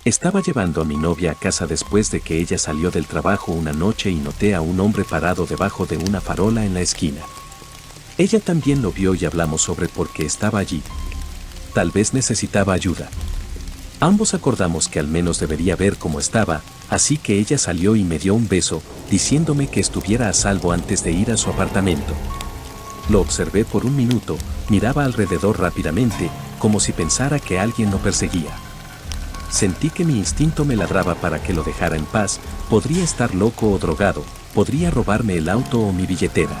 Estaba llevando a mi novia a casa después de que ella salió del trabajo una noche y noté a un hombre parado debajo de una farola en la esquina. Ella también lo vio y hablamos sobre por qué estaba allí. Tal vez necesitaba ayuda. Ambos acordamos que al menos debería ver cómo estaba, así que ella salió y me dio un beso, diciéndome que estuviera a salvo antes de ir a su apartamento. Lo observé por un minuto, miraba alrededor rápidamente, como si pensara que alguien lo perseguía. Sentí que mi instinto me ladraba para que lo dejara en paz. Podría estar loco o drogado, podría robarme el auto o mi billetera.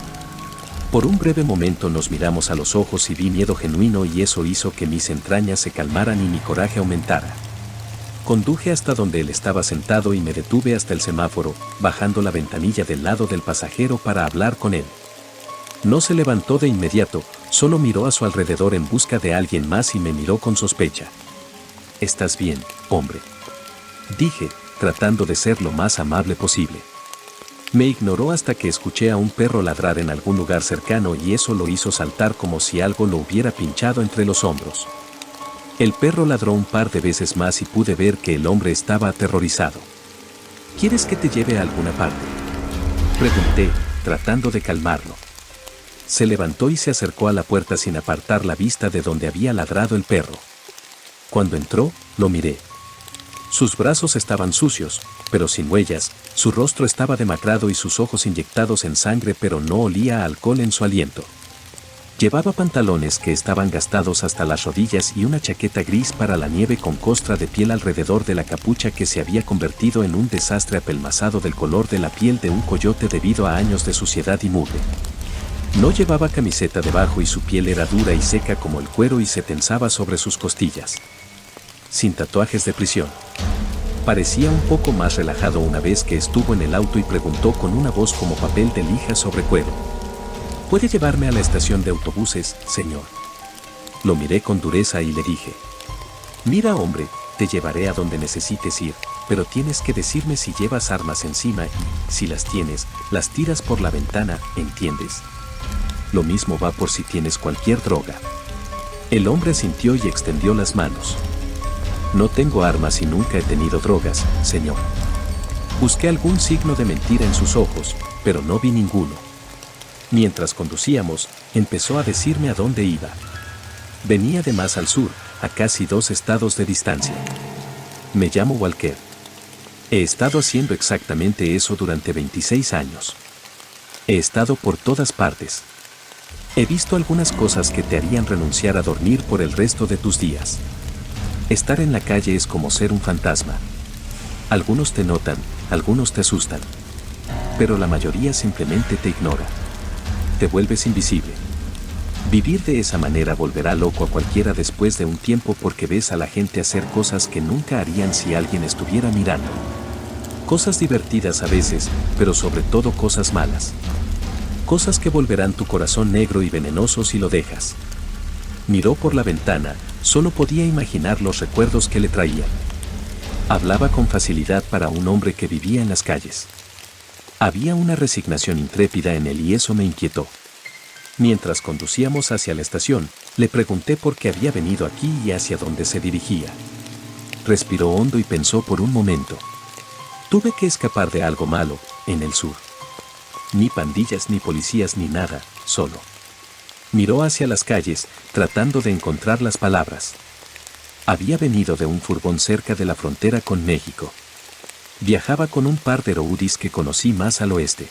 Por un breve momento nos miramos a los ojos y vi miedo genuino, y eso hizo que mis entrañas se calmaran y mi coraje aumentara. Conduje hasta donde él estaba sentado y me detuve hasta el semáforo, bajando la ventanilla del lado del pasajero para hablar con él. No se levantó de inmediato, solo miró a su alrededor en busca de alguien más y me miró con sospecha. «¿Estás bien, hombre?», dije, tratando de ser lo más amable posible. Me ignoró hasta que escuché a un perro ladrar en algún lugar cercano y eso lo hizo saltar como si algo lo hubiera pinchado entre los hombros. El perro ladró un par de veces más y pude ver que el hombre estaba aterrorizado. «¿Quieres que te lleve a alguna parte?», pregunté, tratando de calmarlo. Se levantó y se acercó a la puerta sin apartar la vista de donde había ladrado el perro. Cuando entró, lo miré. Sus brazos estaban sucios, pero sin huellas, su rostro estaba demacrado y sus ojos inyectados en sangre, pero no olía a alcohol en su aliento. Llevaba pantalones que estaban gastados hasta las rodillas y una chaqueta gris para la nieve con costra de piel alrededor de la capucha que se había convertido en un desastre apelmazado del color de la piel de un coyote debido a años de suciedad y mugre. No llevaba camiseta debajo y su piel era dura y seca como el cuero y se tensaba sobre sus costillas. Sin tatuajes de prisión. Parecía un poco más relajado una vez que estuvo en el auto y preguntó con una voz como papel de lija sobre cuero. «¿Puede llevarme a la estación de autobuses, señor?». Lo miré con dureza y le dije: «Mira, hombre, te llevaré a donde necesites ir, pero tienes que decirme si llevas armas encima y, si las tienes, las tiras por la ventana, ¿entiendes? Lo mismo va por si tienes cualquier droga». El hombre asintió y extendió las manos. «No tengo armas y nunca he tenido drogas, señor». Busqué algún signo de mentira en sus ojos, pero no vi ninguno. Mientras conducíamos, empezó a decirme a dónde iba. Venía de más al sur, a casi 2 estados de distancia. «Me llamo Walker. He estado haciendo exactamente eso durante 26 años. He estado por todas partes. He visto algunas cosas que te harían renunciar a dormir por el resto de tus días. Estar en la calle es como ser un fantasma. Algunos te notan, algunos te asustan. Pero la mayoría simplemente te ignora. Te vuelves invisible. Vivir de esa manera volverá loco a cualquiera después de un tiempo porque ves a la gente hacer cosas que nunca harían si alguien estuviera mirando. Cosas divertidas a veces, pero sobre todo cosas malas. Cosas que volverán tu corazón negro y venenoso si lo dejas». Miró por la ventana, solo podía imaginar los recuerdos que le traían. Hablaba con facilidad para un hombre que vivía en las calles. Había una resignación intrépida en él y eso me inquietó. Mientras conducíamos hacia la estación, le pregunté por qué había venido aquí y hacia dónde se dirigía. Respiró hondo y pensó por un momento. «Tuve que escapar de algo malo, en el sur. Ni pandillas ni policías ni nada, solo». Miró hacia las calles, tratando de encontrar las palabras. Había venido de un furgón cerca de la frontera con México. Viajaba con un par de roadies que conocí más al oeste.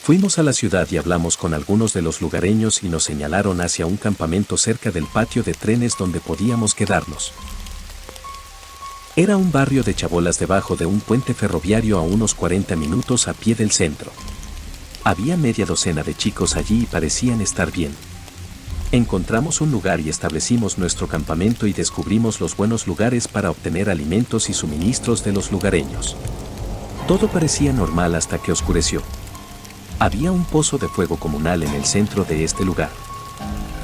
Fuimos a la ciudad y hablamos con algunos de los lugareños y nos señalaron hacia un campamento cerca del patio de trenes donde podíamos quedarnos. Era un barrio de chabolas debajo de un puente ferroviario a unos 40 minutos a pie del centro. Había media docena de chicos allí y parecían estar bien. Encontramos un lugar y establecimos nuestro campamento y descubrimos los buenos lugares para obtener alimentos y suministros de los lugareños. Todo parecía normal hasta que oscureció. Había un pozo de fuego comunal en el centro de este lugar.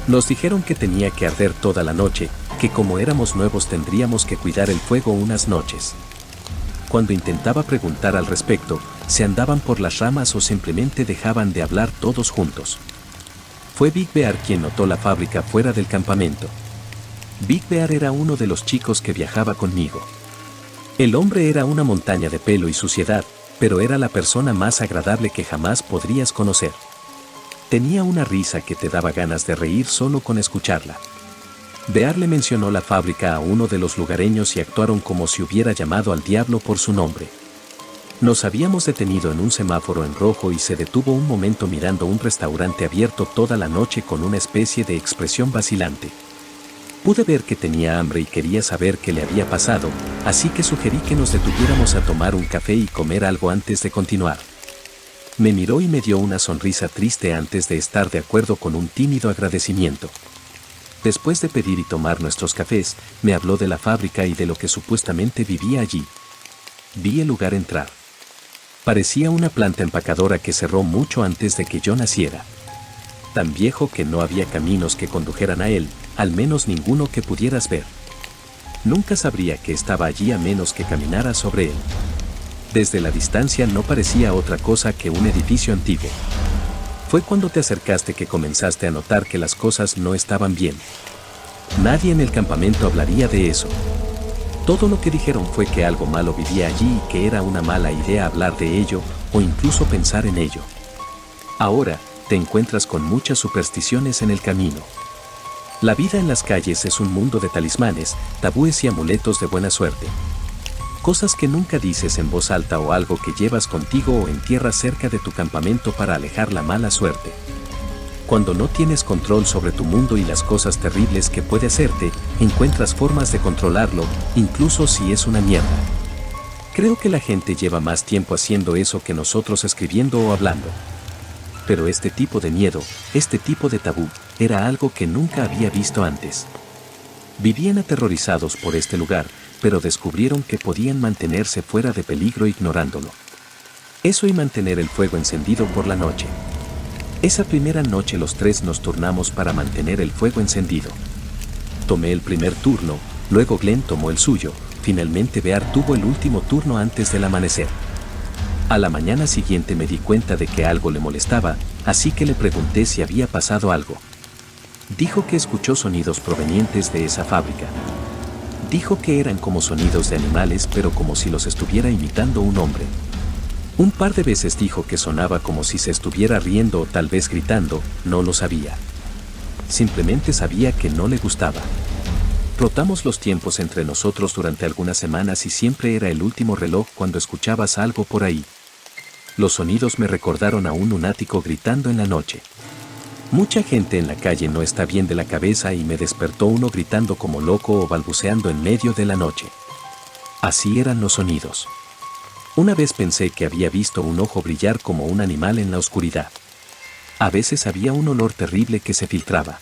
Nos dijeron que tenía que arder toda la noche, que como éramos nuevos tendríamos que cuidar el fuego unas noches. Cuando intentaba preguntar al respecto, se andaban por las ramas o simplemente dejaban de hablar todos juntos. Fue Big Bear quien notó la fábrica fuera del campamento. Big Bear era uno de los chicos que viajaba conmigo. El hombre era una montaña de pelo y suciedad, pero era la persona más agradable que jamás podrías conocer. Tenía una risa que te daba ganas de reír solo con escucharla. Bear le mencionó la fábrica a uno de los lugareños y actuaron como si hubiera llamado al diablo por su nombre. Nos habíamos detenido en un semáforo en rojo y se detuvo un momento mirando un restaurante abierto toda la noche con una especie de expresión vacilante. Pude ver que tenía hambre y quería saber qué le había pasado, así que sugerí que nos detuviéramos a tomar un café y comer algo antes de continuar. Me miró y me dio una sonrisa triste antes de estar de acuerdo con un tímido agradecimiento. Después de pedir y tomar nuestros cafés, me habló de la fábrica y de lo que supuestamente vivía allí. Vi el lugar entrar. Parecía una planta empacadora que cerró mucho antes de que yo naciera. Tan viejo que no había caminos que condujeran a él, al menos ninguno que pudieras ver. Nunca sabría que estaba allí a menos que caminara sobre él. Desde la distancia no parecía otra cosa que un edificio antiguo. Fue cuando te acercaste que comenzaste a notar que las cosas no estaban bien. Nadie en el campamento hablaría de eso. Todo lo que dijeron fue que algo malo vivía allí y que era una mala idea hablar de ello o incluso pensar en ello. Ahora, te encuentras con muchas supersticiones en el camino. La vida en las calles es un mundo de talismanes, tabúes y amuletos de buena suerte. Cosas que nunca dices en voz alta o algo que llevas contigo o entierras cerca de tu campamento para alejar la mala suerte. Cuando no tienes control sobre tu mundo y las cosas terribles que puede hacerte, encuentras formas de controlarlo, incluso si es una mierda. Creo que la gente lleva más tiempo haciendo eso que nosotros escribiendo o hablando. Pero este tipo de miedo, este tipo de tabú, era algo que nunca había visto antes. Vivían aterrorizados por este lugar, pero descubrieron que podían mantenerse fuera de peligro ignorándolo. Eso y mantener el fuego encendido por la noche. Esa primera noche los tres nos turnamos para mantener el fuego encendido. Tomé el primer turno, luego Glenn tomó el suyo, finalmente Bear tuvo el último turno antes del amanecer. A la mañana siguiente me di cuenta de que algo le molestaba, así que le pregunté si había pasado algo. Dijo que escuchó sonidos provenientes de esa fábrica. Dijo que eran como sonidos de animales, pero como si los estuviera imitando un hombre. Un par de veces dijo que sonaba como si se estuviera riendo o tal vez gritando, no lo sabía. Simplemente sabía que no le gustaba. Rotamos los tiempos entre nosotros durante algunas semanas y siempre era el último reloj cuando escuchabas algo por ahí. Los sonidos me recordaron a un lunático gritando en la noche. Mucha gente en la calle no está bien de la cabeza y me despertó uno gritando como loco o balbuceando en medio de la noche. Así eran los sonidos. Una vez pensé que había visto un ojo brillar como un animal en la oscuridad. A veces había un olor terrible que se filtraba.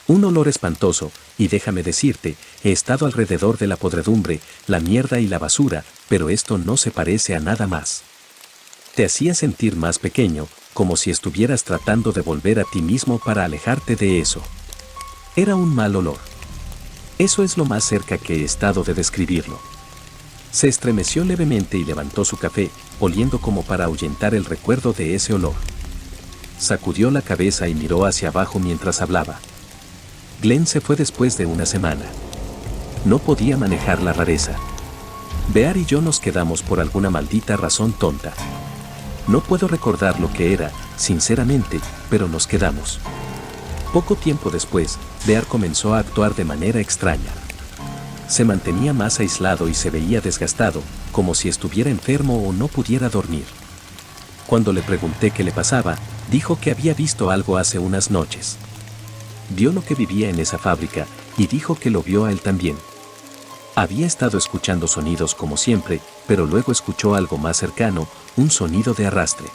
Un olor espantoso, y déjame decirte, he estado alrededor de la podredumbre, la mierda y la basura, pero esto no se parece a nada más. Te hacía sentir más pequeño, como si estuvieras tratando de volver a ti mismo para alejarte de eso. Era un mal olor. Eso es lo más cerca que he estado de describirlo. Se estremeció levemente y levantó su café, oliendo como para ahuyentar el recuerdo de ese olor. Sacudió la cabeza y miró hacia abajo mientras hablaba. Glenn se fue después de una semana. No podía manejar la rareza. Bear y yo nos quedamos por alguna maldita razón tonta. No puedo recordar lo que era, sinceramente, pero nos quedamos. Poco tiempo después, Bear comenzó a actuar de manera extraña. Se mantenía más aislado y se veía desgastado, como si estuviera enfermo o no pudiera dormir. Cuando le pregunté qué le pasaba, dijo que había visto algo hace unas noches. Vio lo que vivía en esa fábrica, y dijo que lo vio a él también. Había estado escuchando sonidos como siempre, pero luego escuchó algo más cercano, un sonido de arrastre.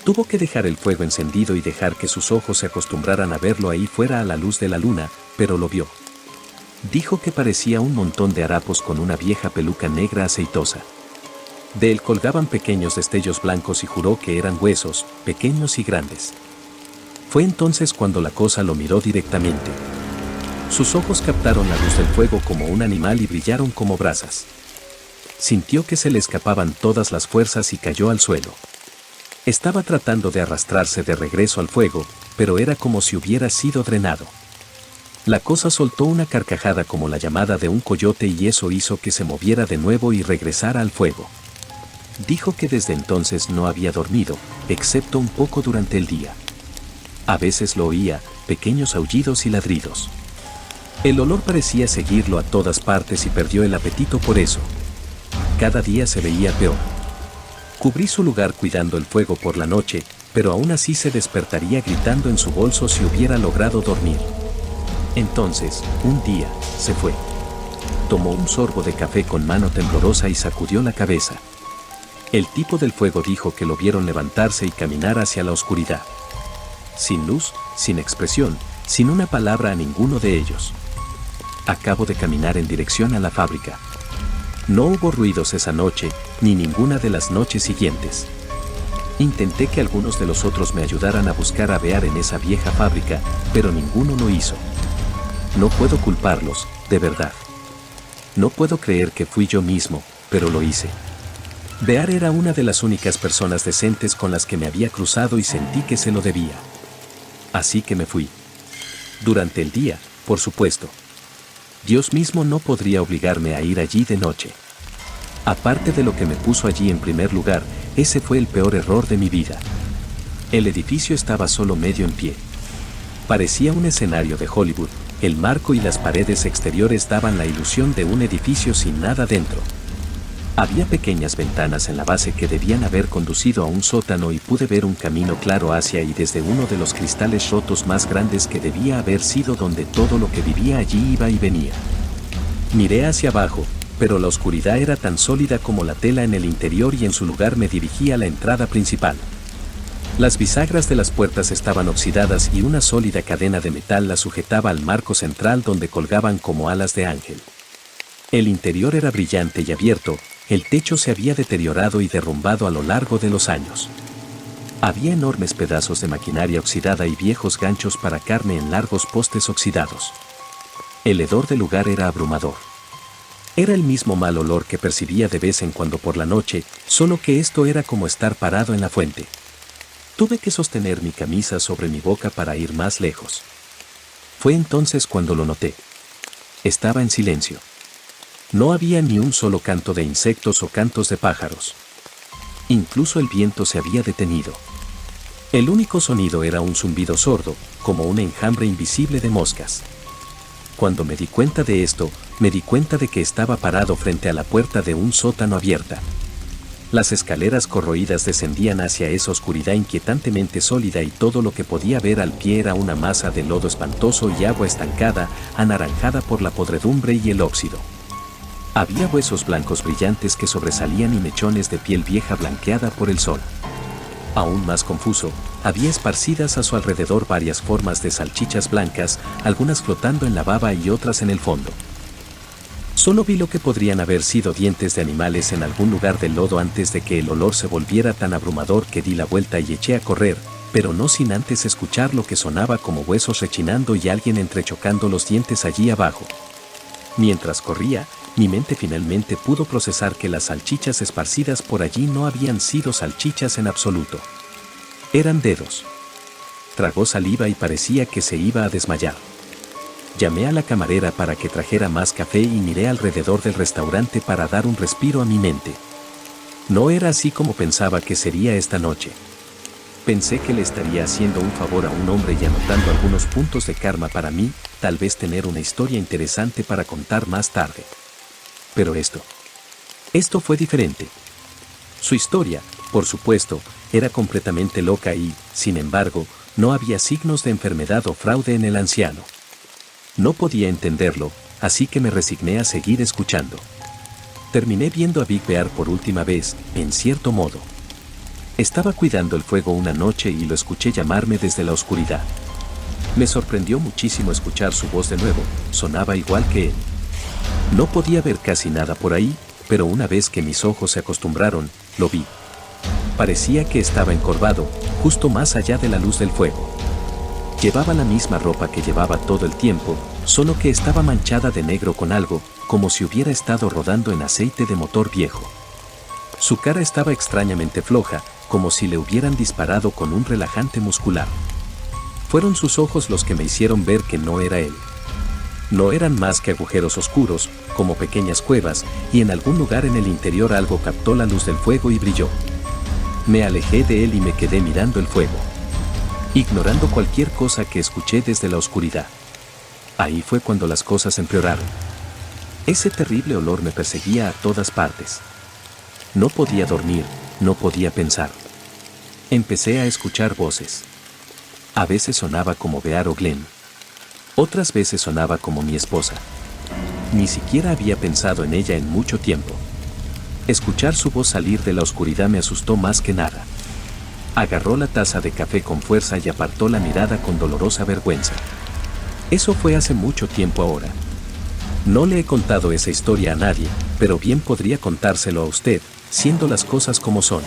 Tuvo que dejar el fuego encendido y dejar que sus ojos se acostumbraran a verlo ahí fuera a la luz de la luna, pero lo vio. Dijo que parecía un montón de harapos con una vieja peluca negra aceitosa. De él colgaban pequeños destellos blancos y juró que eran huesos, pequeños y grandes. Fue entonces cuando la cosa lo miró directamente. Sus ojos captaron la luz del fuego como un animal y brillaron como brasas. Sintió que se le escapaban todas las fuerzas y cayó al suelo. Estaba tratando de arrastrarse de regreso al fuego, pero era como si hubiera sido drenado. La cosa soltó una carcajada como la llamada de un coyote y eso hizo que se moviera de nuevo y regresara al fuego. Dijo que desde entonces no había dormido, excepto un poco durante el día. A veces lo oía, pequeños aullidos y ladridos. El olor parecía seguirlo a todas partes y perdió el apetito por eso. Cada día se veía peor. Cubrí su lugar cuidando el fuego por la noche, pero aún así se despertaría gritando en su bolso si hubiera logrado dormir. Entonces, un día, se fue. Tomó un sorbo de café con mano temblorosa y sacudió la cabeza. El tipo del fuego dijo que lo vieron levantarse y caminar hacia la oscuridad. Sin luz, sin expresión, sin una palabra a ninguno de ellos. Acabo de caminar en dirección a la fábrica. No hubo ruidos esa noche, ni ninguna de las noches siguientes. Intenté que algunos de los otros me ayudaran a buscar a Bear en esa vieja fábrica, pero ninguno lo hizo. No puedo culparlos, de verdad. No puedo creer que fui yo mismo, pero lo hice. Bear era una de las únicas personas decentes con las que me había cruzado y sentí que se lo debía. Así que me fui. Durante el día, por supuesto. Dios mismo no podría obligarme a ir allí de noche. Aparte de lo que me puso allí en primer lugar, ese fue el peor error de mi vida. El edificio estaba solo medio en pie. Parecía un escenario de Hollywood. El marco y las paredes exteriores daban la ilusión de un edificio sin nada dentro. Había pequeñas ventanas en la base que debían haber conducido a un sótano y pude ver un camino claro hacia y desde uno de los cristales rotos más grandes que debía haber sido donde todo lo que vivía allí iba y venía. Miré hacia abajo, pero la oscuridad era tan sólida como la tela en el interior y en su lugar me dirigí a la entrada principal. Las bisagras de las puertas estaban oxidadas y una sólida cadena de metal la sujetaba al marco central donde colgaban como alas de ángel. El interior era brillante y abierto, el techo se había deteriorado y derrumbado a lo largo de los años. Había enormes pedazos de maquinaria oxidada y viejos ganchos para carne en largos postes oxidados. El hedor del lugar era abrumador. Era el mismo mal olor que percibía de vez en cuando por la noche, solo que esto era como estar parado en la fuente. Tuve que sostener mi camisa sobre mi boca para ir más lejos. Fue entonces cuando lo noté. Estaba en silencio. No había ni un solo canto de insectos o cantos de pájaros. Incluso el viento se había detenido. El único sonido era un zumbido sordo, como un enjambre invisible de moscas. Cuando me di cuenta de esto, me di cuenta de que estaba parado frente a la puerta de un sótano abierta. Las escaleras corroídas descendían hacia esa oscuridad inquietantemente sólida y todo lo que podía ver al pie era una masa de lodo espantoso y agua estancada, anaranjada por la podredumbre y el óxido. Había huesos blancos brillantes que sobresalían y mechones de piel vieja blanqueada por el sol. Aún más confuso, había esparcidas a su alrededor varias formas de salchichas blancas, algunas flotando en la baba y otras en el fondo. Solo vi lo que podrían haber sido dientes de animales en algún lugar del lodo antes de que el olor se volviera tan abrumador que di la vuelta y eché a correr, pero no sin antes escuchar lo que sonaba como huesos rechinando y alguien entrechocando los dientes allí abajo. Mientras corría, mi mente finalmente pudo procesar que las salchichas esparcidas por allí no habían sido salchichas en absoluto. Eran dedos. Tragó saliva y parecía que se iba a desmayar. Llamé a la camarera para que trajera más café y miré alrededor del restaurante para dar un respiro a mi mente. No era así como pensaba que sería esta noche. Pensé que le estaría haciendo un favor a un hombre y anotando algunos puntos de karma para mí, tal vez tener una historia interesante para contar más tarde. Pero esto fue diferente. Su historia, por supuesto, era completamente loca y, sin embargo, no había signos de enfermedad o fraude en el anciano. No podía entenderlo, así que me resigné a seguir escuchando. Terminé viendo a Big Bear por última vez, en cierto modo. Estaba cuidando el fuego una noche y lo escuché llamarme desde la oscuridad. Me sorprendió muchísimo escuchar su voz de nuevo, sonaba igual que él. No podía ver casi nada por ahí, pero una vez que mis ojos se acostumbraron, lo vi. Parecía que estaba encorvado, justo más allá de la luz del fuego. Llevaba la misma ropa que llevaba todo el tiempo, solo que estaba manchada de negro con algo, como si hubiera estado rodando en aceite de motor viejo. Su cara estaba extrañamente floja, como si le hubieran disparado con un relajante muscular. Fueron sus ojos los que me hicieron ver que no era él. No eran más que agujeros oscuros, como pequeñas cuevas, y en algún lugar en el interior algo captó la luz del fuego y brilló. Me alejé de él y me quedé mirando el fuego, ignorando cualquier cosa que escuché desde la oscuridad. Ahí fue cuando las cosas empeoraron. Ese terrible olor me perseguía a todas partes. No podía dormir, no podía pensar. Empecé a escuchar voces. A veces sonaba como Bear o Glenn. Otras veces sonaba como mi esposa. Ni siquiera había pensado en ella en mucho tiempo. Escuchar su voz salir de la oscuridad me asustó más que nada. Agarró la taza de café con fuerza y apartó la mirada con dolorosa vergüenza. Eso fue hace mucho tiempo ahora. No le he contado esa historia a nadie, pero bien podría contárselo a usted, siendo las cosas como son.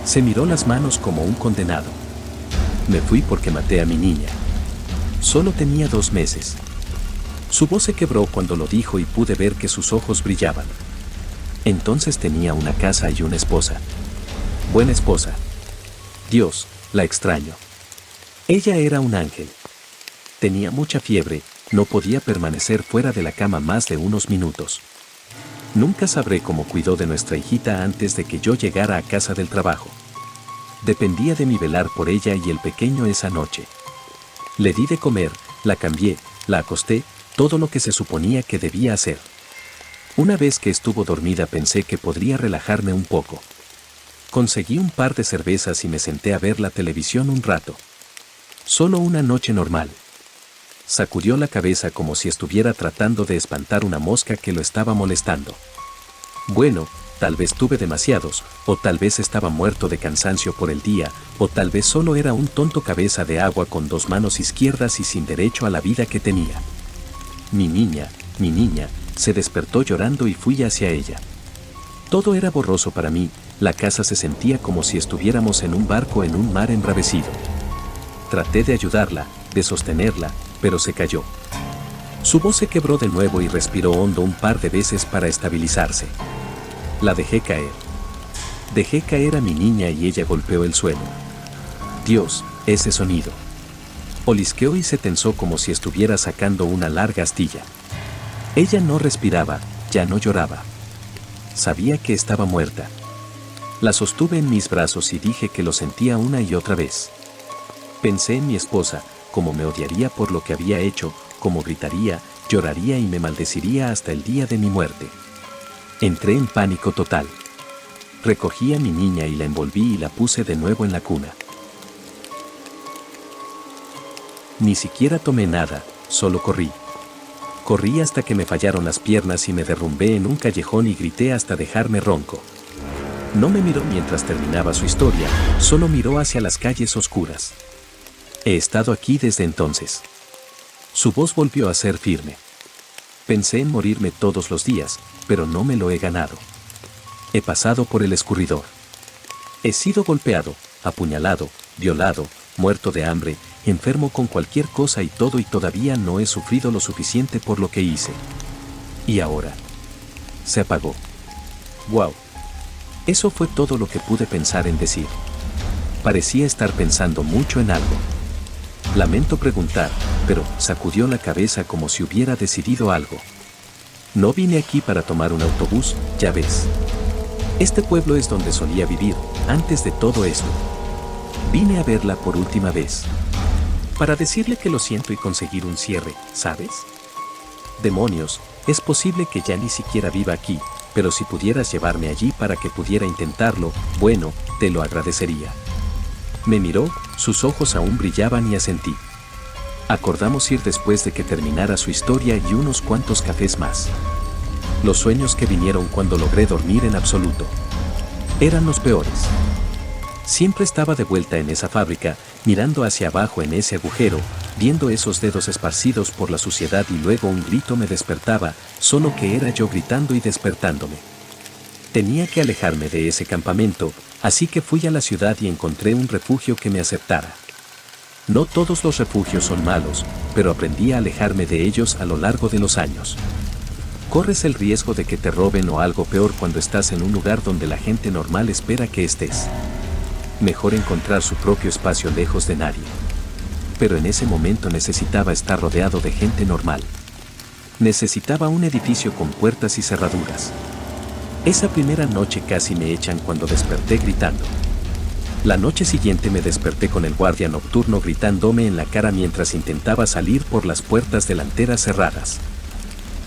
Se miró las manos como un condenado. Me fui porque maté a mi niña. Solo tenía 2 meses. Su voz se quebró cuando lo dijo y pude ver que sus ojos brillaban. Entonces tenía una casa y una esposa. Buena esposa. Dios, la extraño. Ella era un ángel. Tenía mucha fiebre, no podía permanecer fuera de la cama más de unos minutos. Nunca sabré cómo cuidó de nuestra hijita antes de que yo llegara a casa del trabajo. Dependía de mí velar por ella y el pequeño esa noche. Le di de comer, la cambié, la acosté, todo lo que se suponía que debía hacer. Una vez que estuvo dormida pensé que podría relajarme un poco. Conseguí un par de cervezas y me senté a ver la televisión un rato. Solo una noche normal. Sacudió la cabeza como si estuviera tratando de espantar una mosca que lo estaba molestando. Bueno, tal vez tuve demasiados, o tal vez estaba muerto de cansancio por el día, o tal vez solo era un tonto cabeza de agua con 2 manos izquierdas y sin derecho a la vida que tenía. Mi niña, se despertó llorando y fui hacia ella. Todo era borroso para mí, la casa se sentía como si estuviéramos en un barco en un mar embravecido. Traté de ayudarla, de sostenerla, pero se cayó. Su voz se quebró de nuevo y respiró hondo un par de veces para estabilizarse. La dejé caer. Dejé caer a mi niña y ella golpeó el suelo. Dios, ese sonido. Olisqueó y se tensó como si estuviera sacando una larga astilla. Ella no respiraba, ya no lloraba. Sabía que estaba muerta. La sostuve en mis brazos y dije que lo sentía una y otra vez. Pensé en mi esposa, cómo me odiaría por lo que había hecho, cómo gritaría, lloraría y me maldeciría hasta el día de mi muerte. Entré en pánico total. Recogí a mi niña y la envolví y la puse de nuevo en la cuna. Ni siquiera tomé nada, solo corrí. Corrí hasta que me fallaron las piernas y me derrumbé en un callejón y grité hasta dejarme ronco. No me miró mientras terminaba su historia, solo miró hacia las calles oscuras. He estado aquí desde entonces. Su voz volvió a ser firme. Pensé en morirme todos los días, pero no me lo he ganado. He pasado por el escurridor. He sido golpeado, apuñalado, violado, muerto de hambre, enfermo con cualquier cosa y todo y todavía no he sufrido lo suficiente por lo que hice. Y ahora. Se apagó. ¡Wow! Eso fue todo lo que pude pensar en decir. Parecía estar pensando mucho en algo. Lamento preguntar, pero sacudió la cabeza como si hubiera decidido algo. No vine aquí para tomar un autobús, ya ves. Este pueblo es donde solía vivir, antes de todo esto. Vine a verla por última vez. Para decirle que lo siento y conseguir un cierre, ¿sabes? Demonios, es posible que ya ni siquiera viva aquí, pero si pudieras llevarme allí para que pudiera intentarlo, bueno, te lo agradecería. Me miró, sus ojos aún brillaban y asentí. Acordamos ir después de que terminara su historia y unos cuantos cafés más. Los sueños que vinieron cuando logré dormir en absoluto eran los peores. Siempre estaba de vuelta en esa fábrica, mirando hacia abajo en ese agujero, viendo esos dedos esparcidos por la suciedad y luego un grito me despertaba, solo que era yo gritando y despertándome. Tenía que alejarme de ese campamento, así que fui a la ciudad y encontré un refugio que me aceptara. No todos los refugios son malos, pero aprendí a alejarme de ellos a lo largo de los años. Corres el riesgo de que te roben o algo peor cuando estás en un lugar donde la gente normal espera que estés. Mejor encontrar su propio espacio lejos de nadie. Pero en ese momento necesitaba estar rodeado de gente normal. Necesitaba un edificio con puertas y cerraduras. Esa primera noche casi me echan cuando desperté gritando. La noche siguiente me desperté con el guardia nocturno gritándome en la cara mientras intentaba salir por las puertas delanteras cerradas.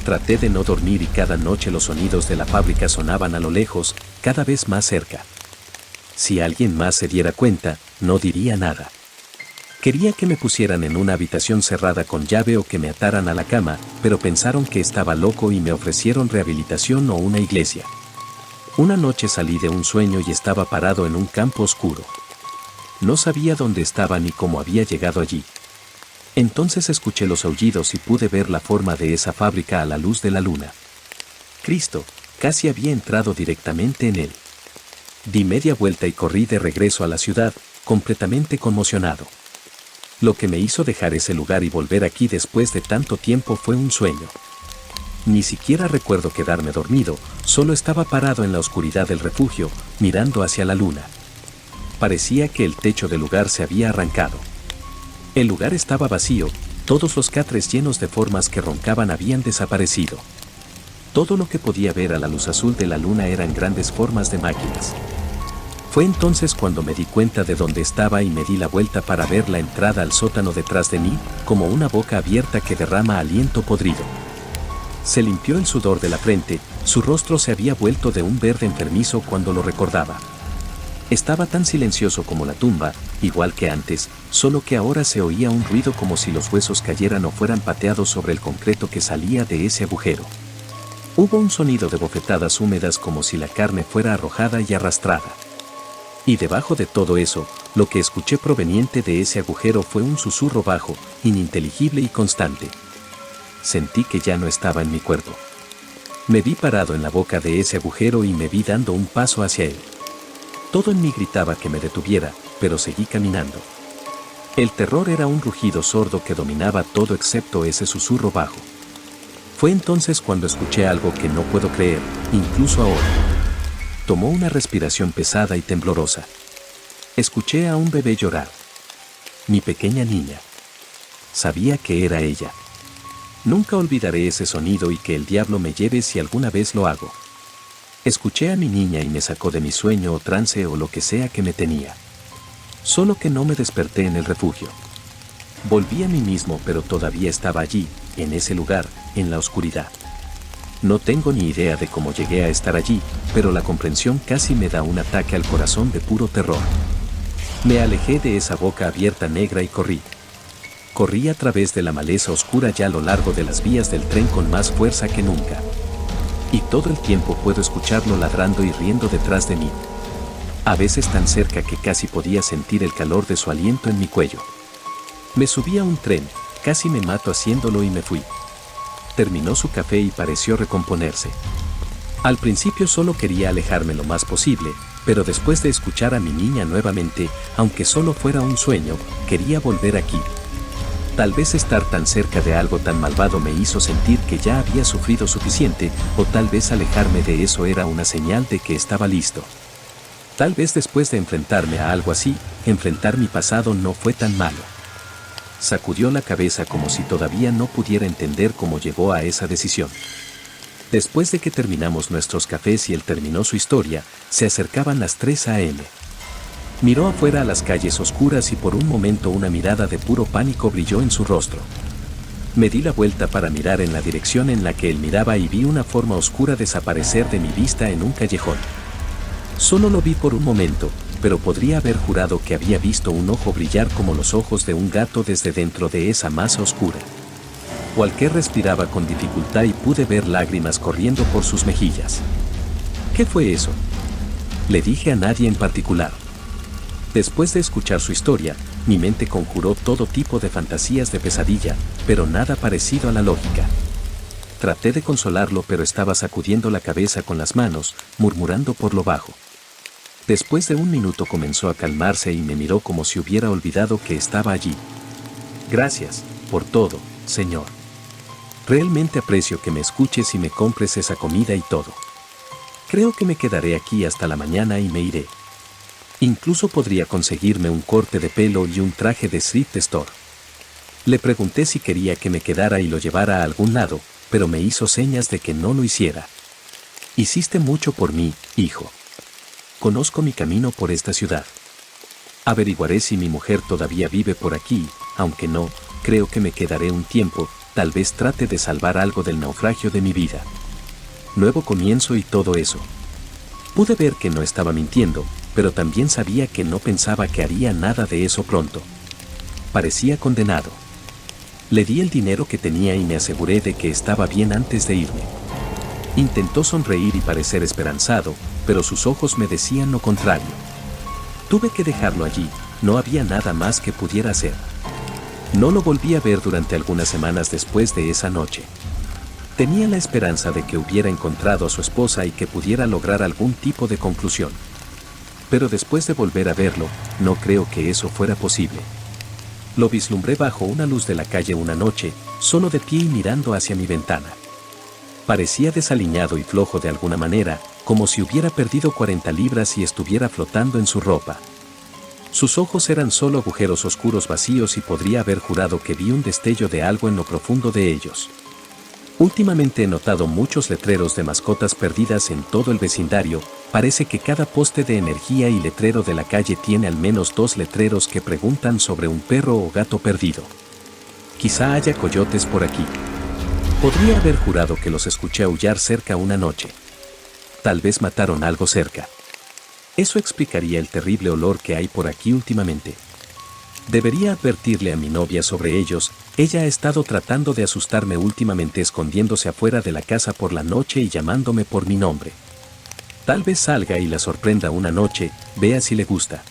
Traté de no dormir y cada noche los sonidos de la fábrica sonaban a lo lejos, cada vez más cerca. Si alguien más se diera cuenta, no diría nada. Quería que me pusieran en una habitación cerrada con llave o que me ataran a la cama, pero pensaron que estaba loco y me ofrecieron rehabilitación o una iglesia. Una noche salí de un sueño y estaba parado en un campo oscuro. No sabía dónde estaba ni cómo había llegado allí. Entonces escuché los aullidos y pude ver la forma de esa fábrica a la luz de la luna. Cristo, casi había entrado directamente en él. Di media vuelta y corrí de regreso a la ciudad, completamente conmocionado. Lo que me hizo dejar ese lugar y volver aquí después de tanto tiempo fue un sueño. Ni siquiera recuerdo quedarme dormido, solo estaba parado en la oscuridad del refugio, mirando hacia la luna. Parecía que el techo del lugar se había arrancado. El lugar estaba vacío, todos los catres llenos de formas que roncaban habían desaparecido. Todo lo que podía ver a la luz azul de la luna eran grandes formas de máquinas. Fue entonces cuando me di cuenta de dónde estaba y me di la vuelta para ver la entrada al sótano detrás de mí, como una boca abierta que derrama aliento podrido. Se limpió el sudor de la frente, su rostro se había vuelto de un verde enfermizo cuando lo recordaba. Estaba tan silencioso como la tumba, igual que antes, solo que ahora se oía un ruido como si los huesos cayeran o fueran pateados sobre el concreto que salía de ese agujero. Hubo un sonido de bofetadas húmedas como si la carne fuera arrojada y arrastrada. Y debajo de todo eso, lo que escuché proveniente de ese agujero fue un susurro bajo, ininteligible y constante. Sentí que ya no estaba en mi cuerpo. Me vi parado en la boca de ese agujero y me vi dando un paso hacia él. Todo en mí gritaba que me detuviera, pero seguí caminando. El terror era un rugido sordo que dominaba todo excepto ese susurro bajo. Fue entonces cuando escuché algo que no puedo creer, incluso ahora. Tomó una respiración pesada y temblorosa. Escuché a un bebé llorar. Mi pequeña niña. Sabía que era ella. Nunca olvidaré ese sonido y que el diablo me lleve si alguna vez lo hago. Escuché a mi niña y me sacó de mi sueño o trance o lo que sea que me tenía. Solo que no me desperté en el refugio. Volví a mí mismo, pero todavía estaba allí, en ese lugar, en la oscuridad. No tengo ni idea de cómo llegué a estar allí, pero la comprensión casi me da un ataque al corazón de puro terror. Me alejé de esa boca abierta negra y corrí. Corrí a través de la maleza oscura ya a lo largo de las vías del tren con más fuerza que nunca. Y todo el tiempo puedo escucharlo ladrando y riendo detrás de mí. A veces tan cerca que casi podía sentir el calor de su aliento en mi cuello. Me subí a un tren, casi me mato haciéndolo y me fui. Terminó su café y pareció recomponerse. Al principio solo quería alejarme lo más posible, pero después de escuchar a mi niña nuevamente, aunque solo fuera un sueño, quería volver aquí. Tal vez estar tan cerca de algo tan malvado me hizo sentir que ya había sufrido suficiente, o tal vez alejarme de eso era una señal de que estaba listo. Tal vez después de enfrentarme a algo así, enfrentar mi pasado no fue tan malo. Sacudió la cabeza como si todavía no pudiera entender cómo llegó a esa decisión. Después de que terminamos nuestros cafés y él terminó su historia, se acercaban las 3 a.m. Miró afuera a las calles oscuras y por un momento una mirada de puro pánico brilló en su rostro. Me di la vuelta para mirar en la dirección en la que él miraba y vi una forma oscura desaparecer de mi vista en un callejón. Solo lo vi por un momento, pero podría haber jurado que había visto un ojo brillar como los ojos de un gato desde dentro de esa masa oscura. Walker respiraba con dificultad y pude ver lágrimas corriendo por sus mejillas. ¿Qué fue eso? Le dije a nadie en particular. Después de escuchar su historia, mi mente conjuró todo tipo de fantasías de pesadilla, pero nada parecido a la lógica. Traté de consolarlo, pero estaba sacudiendo la cabeza con las manos, murmurando por lo bajo. Después de un minuto comenzó a calmarse y me miró como si hubiera olvidado que estaba allí. Gracias por todo, Señor. Realmente aprecio que me escuches y me compres esa comida y todo. Creo que me quedaré aquí hasta la mañana y me iré. Incluso podría conseguirme un corte de pelo y un traje de thrift store. Le pregunté si quería que me quedara y lo llevara a algún lado, pero me hizo señas de que no lo hiciera. Hiciste mucho por mí, hijo. Conozco mi camino por esta ciudad. Averiguaré si mi mujer todavía vive por aquí, aunque no, creo que me quedaré un tiempo, tal vez trate de salvar algo del naufragio de mi vida. Nuevo comienzo y todo eso. Pude ver que no estaba mintiendo, pero también sabía que no pensaba que haría nada de eso pronto. Parecía condenado. Le di el dinero que tenía y me aseguré de que estaba bien antes de irme. Intentó sonreír y parecer esperanzado, pero sus ojos me decían lo contrario. Tuve que dejarlo allí, no había nada más que pudiera hacer. No lo volví a ver durante algunas semanas después de esa noche. Tenía la esperanza de que hubiera encontrado a su esposa y que pudiera lograr algún tipo de conclusión. Pero después de volver a verlo, no creo que eso fuera posible. Lo vislumbré bajo una luz de la calle una noche, solo de pie y mirando hacia mi ventana. Parecía desaliñado y flojo de alguna manera, como si hubiera perdido 40 libras y estuviera flotando en su ropa. Sus ojos eran solo agujeros oscuros vacíos y podría haber jurado que vi un destello de algo en lo profundo de ellos. Últimamente he notado muchos letreros de mascotas perdidas en todo el vecindario. Parece que cada poste de energía y letrero de la calle tiene al menos 2 letreros que preguntan sobre un perro o gato perdido. Quizá haya coyotes por aquí. Podría haber jurado que los escuché aullar cerca una noche. Tal vez mataron algo cerca. Eso explicaría el terrible olor que hay por aquí últimamente. Debería advertirle a mi novia sobre ellos. Ella ha estado tratando de asustarme últimamente escondiéndose afuera de la casa por la noche y llamándome por mi nombre. Tal vez salga y la sorprenda una noche, vea si le gusta.